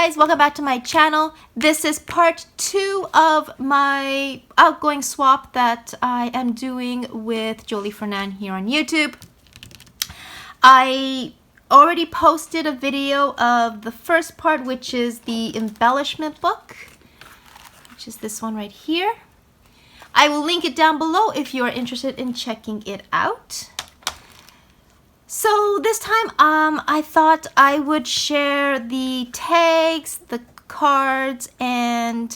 guys, welcome back to my channel. This is part 2 of my outgoing swap that I am doing with Yoli Fernan here on YouTube. I already posted a video of the first part, which is the embellishment book, which is this one right here. I will link it down below if you are interested in checking it out. So this time I thought I would share the tags, the cards, and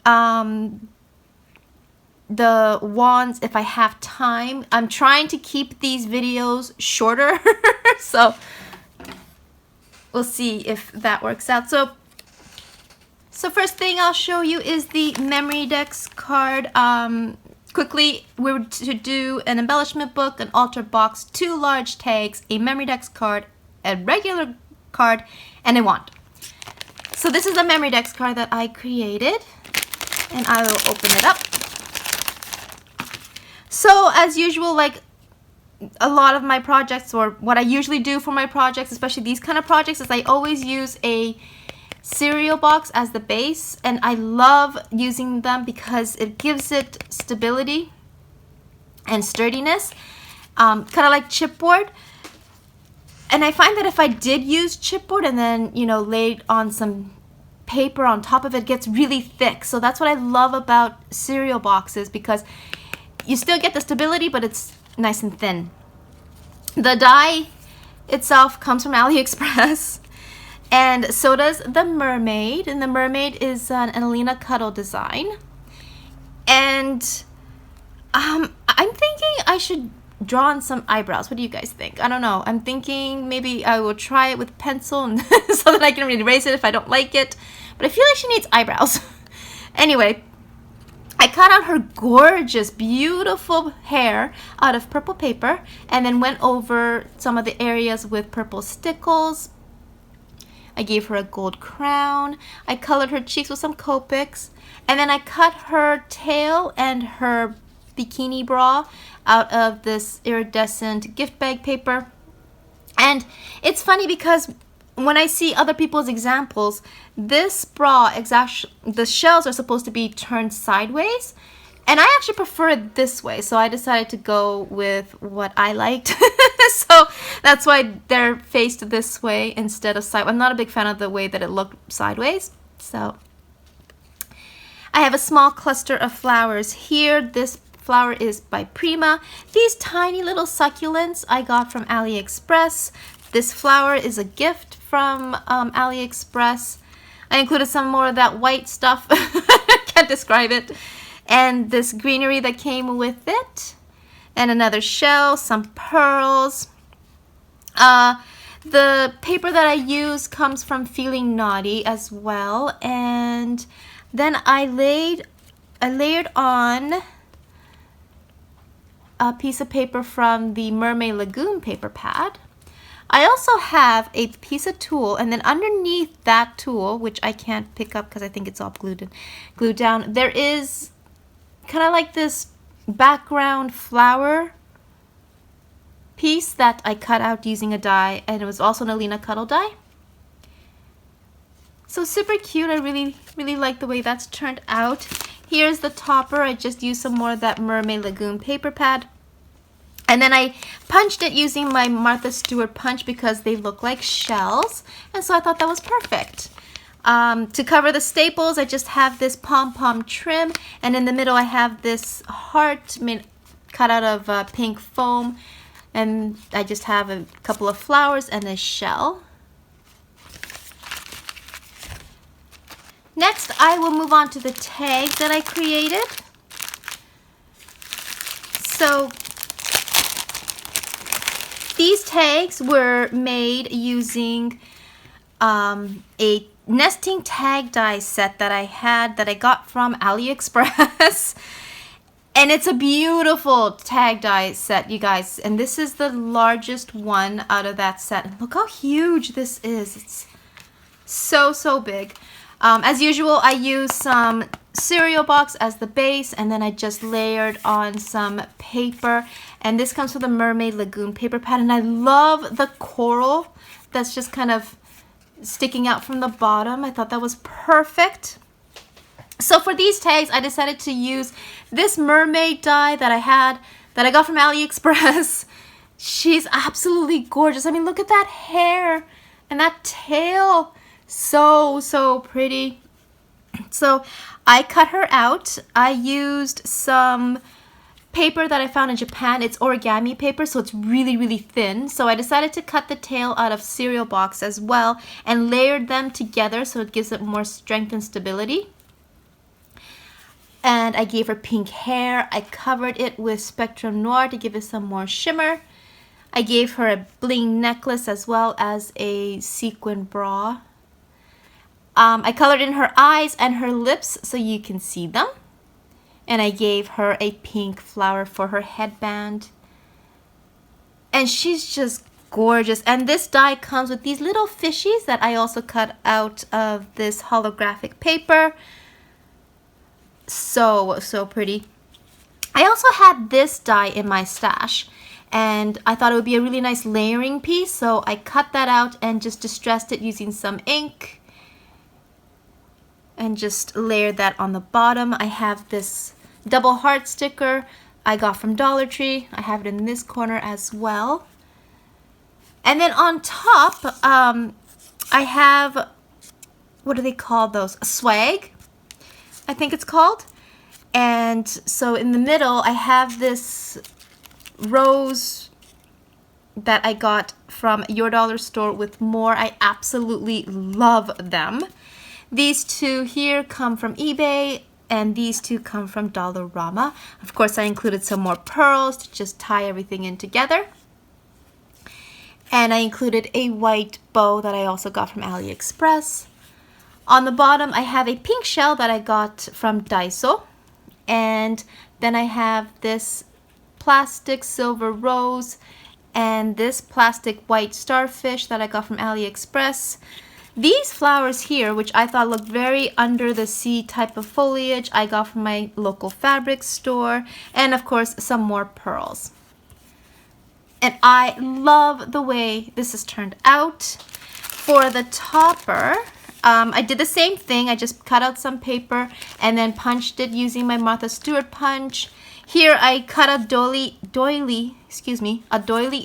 the wands if I have time. I'm trying to keep these videos shorter, so we'll see if that works out. So first thing I'll show you is the memory decks card. Quickly, we're to do an embellishment book, an altar box, 2 large tags, a memory decks card, a regular card, and a wand. So this is a memory decks card that I created, and I will open it up. So as usual, like a lot of my projects, or what I usually do for my projects, especially these kind of projects, is I always use a cereal box as the base, and I love using them because it gives it stability and sturdiness, kind of like chipboard. And I find that if I did use chipboard and then, you know, laid on some paper on top of it, it gets really thick. So that's what I love about cereal boxes, because you still get the stability, but it's nice and thin. The die itself comes from AliExpress. And so does the mermaid, and the mermaid is an Alina Cuddle design. And I'm thinking I should draw on some eyebrows. What do you guys think? I don't know. I'm thinking maybe I will try it with pencil and so that I can erase it if I don't like it. But I feel like she needs eyebrows. Anyway, I cut out her gorgeous, beautiful hair out of purple paper and then went over some of the areas with purple stickles. I gave her a gold crown. I colored her cheeks with some Copics. And then I cut her tail and her bikini bra out of this iridescent gift bag paper. And it's funny because when I see other people's examples, this bra, the shells are supposed to be turned sideways. And I actually prefer it this way, so I decided to go with what I liked. So that's why they're faced this way instead of side. I'm not a big fan of the way that it looked sideways. So I have a small cluster of flowers here. This flower is by Prima. These tiny little succulents I got from AliExpress. This flower is a gift from AliExpress. I included some more of that white stuff. Can't describe it. And this greenery that came with it, and another shell, some pearls. The paper that I use comes from Feeling Naughty as well, and then I layered on a piece of paper from the Mermaid Lagoon paper pad. I also have a piece of tulle, and then underneath that tulle, which I can't pick up because I think it's all glued down, there is kind of like this background flower piece that I cut out using a die, and it was also an Alina Cuddle die. So super cute. I really like the way that's turned out. Here's the topper. I just used some more of that Mermaid Lagoon paper pad, and then I punched it using my Martha Stewart punch because they look like shells, and so I thought that was perfect. To cover the staples, I just have this pom-pom trim, and in the middle I have this heart cut out of pink foam, and I just have a couple of flowers and a shell. Next, I will move on to the tags that I created. So these tags were made using a nesting tag die set that I got from AliExpress. And it's a beautiful tag die set, you guys. And this is the largest one out of that set. And look how huge this is. It's so big. As usual, I use some cereal box as the base, and then I just layered on some paper. And this comes from the Mermaid Lagoon paper pad. And I love the coral that's just kind of sticking out from the bottom. I thought that was perfect. So for these tags, I decided to use this mermaid die that I got from AliExpress. She's absolutely gorgeous. I mean, look at that hair and that tail. So pretty. So I cut her out. I used some paper that I found in Japan. It's origami paper, so it's really thin. So I decided to cut the tail out of cereal box as well and layered them together so it gives it more strength and stability. And I gave her pink hair. I covered it with Spectrum Noir to give it some more shimmer. I gave her a bling necklace as well as a sequin bra. I colored in her eyes and her lips so you can see them. And I gave her a pink flower for her headband. And she's just gorgeous. And this die comes with these little fishies that I also cut out of this holographic paper. So pretty. I also had this die in my stash. And I thought it would be a really nice layering piece. So I cut that out and just distressed it using some ink. And just layered that on the bottom. I have this double heart sticker I got from Dollar Tree. I have it in this corner as well. And then on top, I have, what do they call those? A swag, I think it's called. And so in the middle, I have this rose that I got from Your Dollar Store with more. I absolutely love them. These two here come from eBay, and these two come from Dollarama. Of course, I included some more pearls to just tie everything in together. And I included a white bow that I also got from AliExpress. On the bottom, I have a pink shell that I got from Daiso. And then I have this plastic silver rose and this plastic white starfish that I got from AliExpress. These flowers here, which I thought looked very under the sea type of foliage, I got from my local fabric store. And of course, some more pearls. And I love the way this has turned out. For the topper, I did the same thing. I just cut out some paper and then punched it using my Martha Stewart punch. Here I cut a doily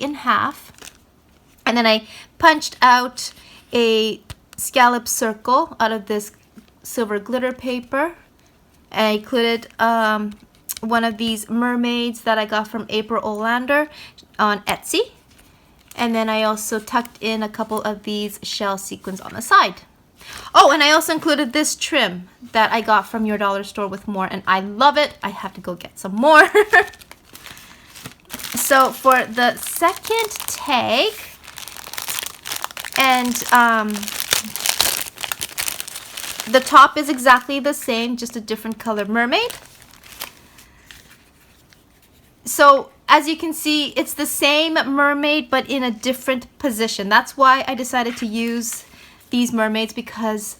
in half. And then I punched out a scallop circle out of this silver glitter paper. And I included one of these mermaids that I got from April Olander on Etsy. And then I also tucked in a couple of these shell sequins on the side. Oh, and I also included this trim that I got from Your Dollar Store with more, and I love it. I have to go get some more. So for the second tag, and the top is exactly the same, just a different color mermaid. So as you can see, it's the same mermaid, but in a different position. That's why I decided to use these mermaids because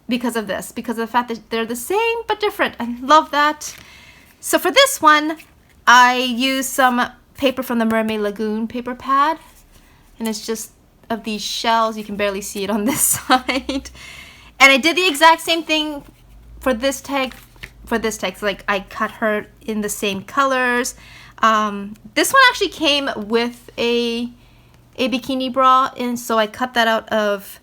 of this, because of the fact that they're the same but different. I love that. So for this one, I used some paper from the Mermaid Lagoon paper pad, and it's just of these shells. You can barely see it on this side. And I did the exact same thing for this tag. So like I cut her in the same colors. This one actually came with a bikini bra, and so I cut that out of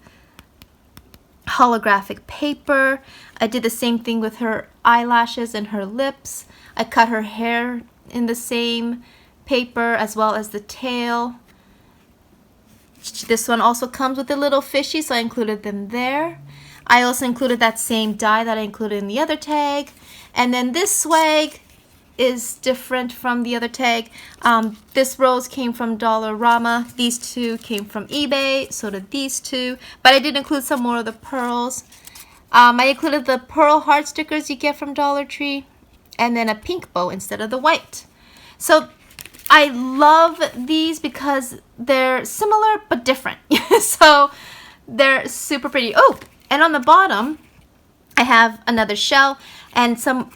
holographic paper. I did the same thing with her eyelashes and her lips. I cut her hair in the same paper as well as the tail. This one also comes with a little fishy, so I included them there. I also included that same die that I included in the other tag. And then this swag is different from the other tag. This rose came from Dollarama. These two came from eBay. So did these two. But I did include some more of the pearls. I included the pearl heart stickers you get from Dollar Tree. And then a pink bow instead of the white. So I love these because they're similar but different. So they're super pretty. Oh, and on the bottom, I have another shell and some.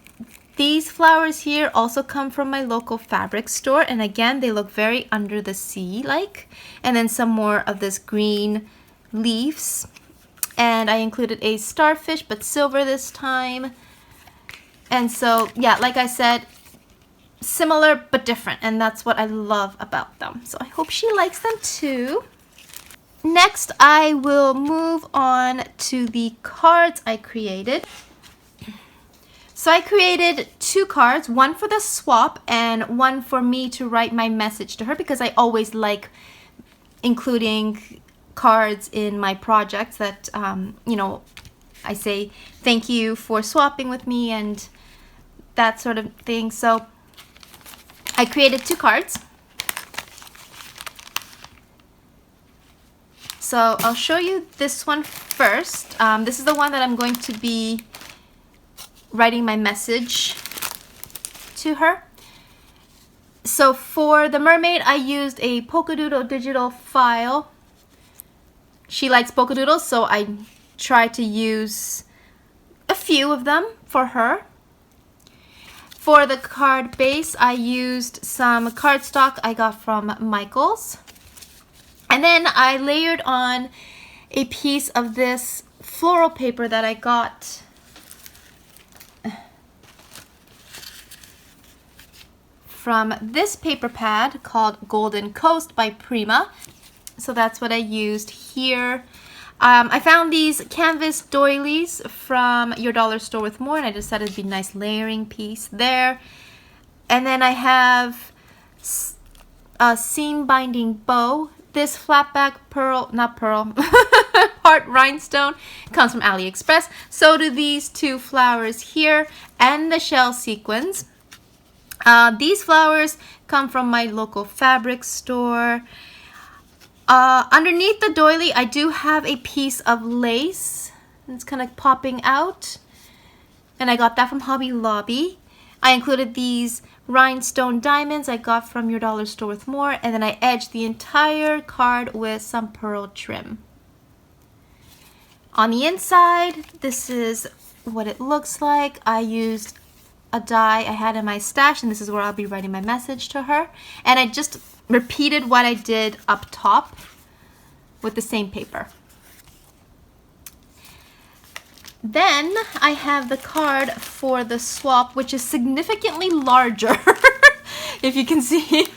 These flowers here also come from my local fabric store, and again they look very under the sea like. And then some more of this green leaves And I included a starfish, but silver this time. And so, yeah, like I said, similar but different, and that's what I love about them. So I hope she likes them too. Next, I will move on to the cards I created. So I created 2 cards, one for the swap and one for me to write my message to her, because I always like including cards in my projects that, you know, I say thank you for swapping with me and that sort of thing. So I created 2 cards. So I'll show you this one first. This is the one that I'm going to be writing my message to her. So for the mermaid, I used a Polkadoodle digital file. She likes Polkadoodles, so I tried to use a few of them for her. For the card base, I used some cardstock I got from Michaels. And then I layered on a piece of this floral paper that I got from this paper pad called Golden Coast by Prima. So that's what I used here. I found these canvas doilies from your dollar store with more, and I decided it'd be a nice layering piece there. And then I have a seam binding bow. This flatback heart rhinestone comes from AliExpress. So do these 2 flowers here and the shell sequins. These flowers come from my local fabric store. Underneath the doily, I do have a piece of lace. It's kind of popping out. And I got that from Hobby Lobby. I included these rhinestone diamonds I got from your dollar store with more. And then I edged the entire card with some pearl trim. On the inside, this is what it looks like. I used a die I had in my stash, and this is where I'll be writing my message to her. And I just repeated what I did up top with the same paper. Then I have the card for the swap, which is significantly larger, if you can see,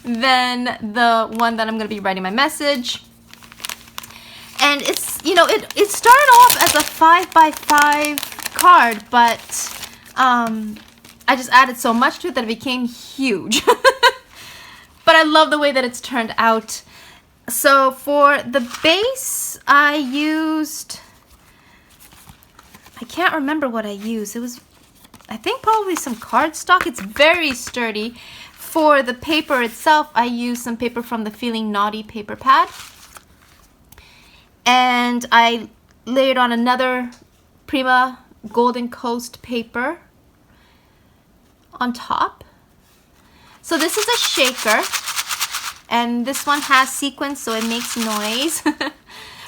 than the one that I'm going to be writing my message. And it's, you know, it started off as a 5x5 card, but I just added so much to it that it became huge. But I love the way that it's turned out. So for the base, I used, I can't remember what I used. It was, I think, probably some cardstock. It's very sturdy. For the paper itself, I used some paper from the Feeling Naughty paper pad. And I layered on another Prima Golden Coast paper on top. So this is a shaker, and this one has sequins, so it makes noise.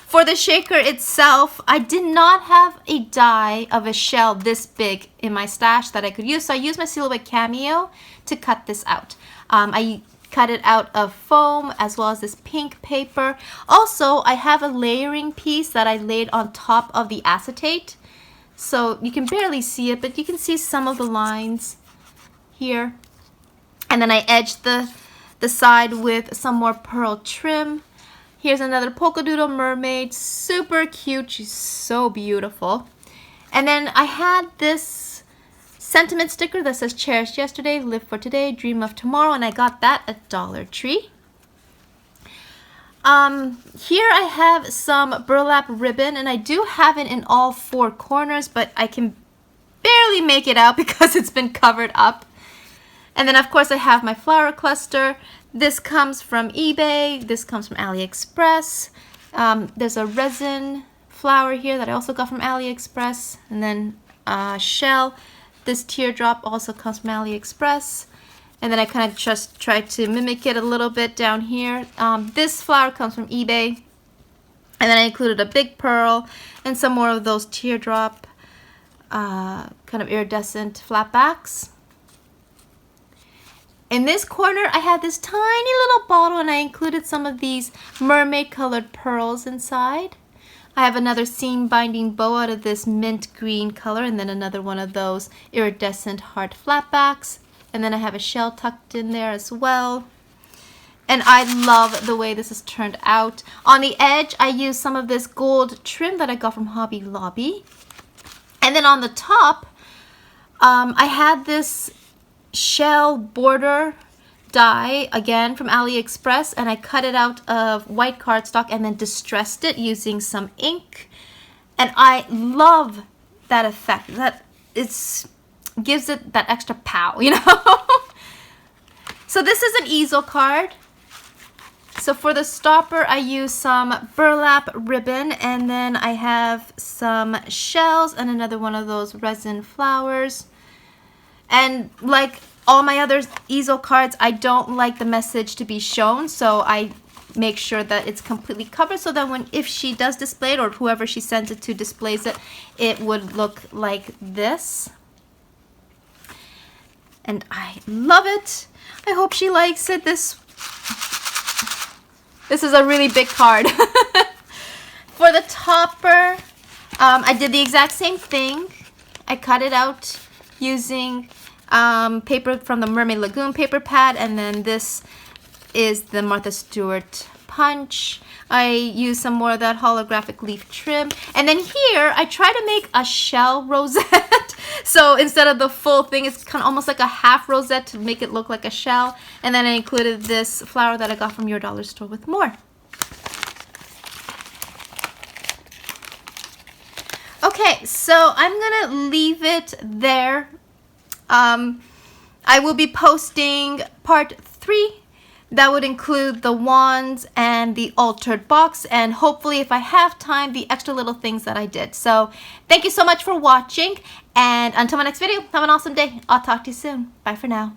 For the shaker itself, I did not have a die of a shell this big in my stash that I could use, so I used my Silhouette Cameo to cut this out. I cut it out of foam as well as this pink paper. Also, I have a layering piece that I laid on top of the acetate. So you can barely see it, but you can see some of the lines here. And then I edged the side with some more pearl trim. Here's another Polkadoodle mermaid, super cute, she's so beautiful. And then I had this sentiment sticker that says cherished yesterday, live for today, dream of tomorrow, and I got that at Dollar Tree. Here I have some burlap ribbon, and I do have it in all 4 corners, but I can barely make it out because it's been covered up. And then of course I have my flower cluster. This comes from eBay, this comes from AliExpress. There's a resin flower here that I also got from AliExpress. And then shell. This teardrop also comes from AliExpress. And then I kind of just tried to mimic it a little bit down here. This flower comes from eBay. And then I included a big pearl and some more of those teardrop kind of iridescent flatbacks. In this corner, I had this tiny little bottle, and I included some of these mermaid colored pearls inside. I have another seam binding bow out of this mint green color, and then another one of those iridescent heart flatbacks. And then I have a shell tucked in there as well. And I love the way this has turned out. On the edge, I used some of this gold trim that I got from Hobby Lobby. And then on the top, I had this shell border die, again from AliExpress, and I cut it out of white cardstock and then distressed it using some ink. And I love that effect. That gives it that extra pow, you know? So this is an easel card. So for the stopper, I use some burlap ribbon, and then I have some shells and another one of those resin flowers. And like all my other easel cards, I don't like the message to be shown, so I make sure that it's completely covered so that if she does display it, or whoever she sends it to displays it, it would look like this. And I love it. I hope she likes it. This is a really big card. For the topper, I did the exact same thing. I cut it out using paper from the Mermaid Lagoon paper pad, and then this is the Martha Stewart punch. I use some more of that holographic leaf trim, and then here I try to make a shell rosette. So instead of the full thing, it's kind of almost like a half rosette to make it look like a shell. And then I included this flower that I got from Your Dollar Store with more. Okay, so I'm gonna leave it there. I will be posting part 3. That would include the wands and the altered box, and hopefully, if I have time, the extra little things that I did. So thank you so much for watching, and until my next video, have an awesome day. I'll talk to you soon. Bye for now.